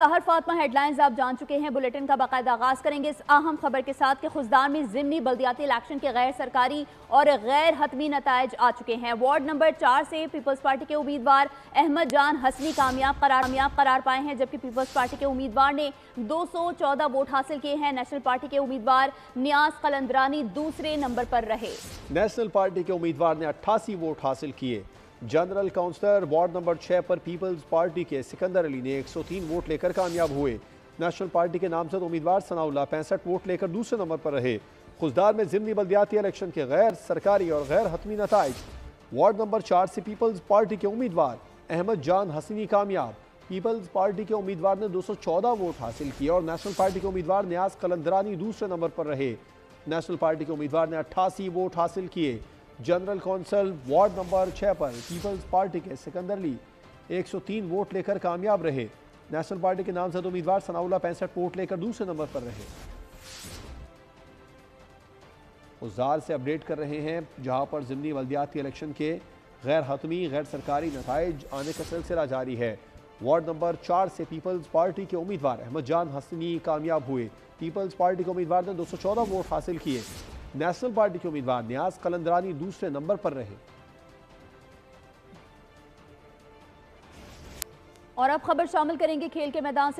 हर Fatima headlines आप जान चुके हैं। बुलेटिन का बाकायदा आगाज करेंगे इस अहम खबर के साथ कि खुजदार में ज़िमनी बल्दियाती इलेक्शन के गैर सरकारी और गैर हतमी नतायज आ चुके हैं। वार्ड नंबर 4 से पीपल्स पार्टी के उम्मीदवार अहमद जान हसनी कामयाब करार पाए हैं, जबकि पीपल्स पार्टी के उम्मीदवार ने 214 वोट हासिल किए हैं। नेशनल पार्टी के उम्मीदवार नियाज कलंदरानी दूसरे नंबर पर रहे। नेशनल पार्टी के उम्मीदवार ने 88 वोट हासिल किए। जनरल काउंसलर वार्ड नंबर 6 पर पीपल्स पार्टी के सिकंदर अली ने 103 वोट लेकर कामयाब हुए। नेशनल पार्टी के नामजद उम्मीदवार सनाउल्लाह 65 वोट लेकर दूसरे नंबर पर रहे। खुजदार में ज़िमनी बल्दियाती इलेक्शन के गैर सरकारी और गैर हतमी नताइज। वार्ड नंबर 4 से पीपल्स पार्टी के उम्मीदवार अहमद जान हसनी कामयाब। पीपल्स पार्टी के उम्मीदवार ने 214 वोट हासिल किए और नेशनल पार्टी के उम्मीदवार नियाज कलंदरानी दूसरे नंबर पर रहे। नेशनल पार्टी के उम्मीदवार ने 88 वोट हासिल किए। जनरल काउंसिल वार्ड नंबर 6 पर पीपल्स पार्टी के सिकंदर अली 103 वोट लेकर कामयाब रहे। नेशनल पार्टी के नामजद उम्मीदवार सनाउल्लाह 65 वोट लेकर दूसरे नंबर पर रहे। खुजदार से अपडेट कर रहे हैं, जहां पर ज़िमनी बल्दियाती इलेक्शन के गैर हतमी गैर सरकारी नताइज आने का सिलसिला जारी है। वार्ड नंबर 4 से पीपल्स पार्टी के उम्मीदवार अहमद जान हसनी कामयाब हुए। पीपल्स पार्टी के उम्मीदवार ने 214 वोट हासिल किए। नेशनल पार्टी के उम्मीदवार नियाज कलंदरानी दूसरे नंबर पर रहे। और अब खबर शामिल करेंगे खेल के मैदान से।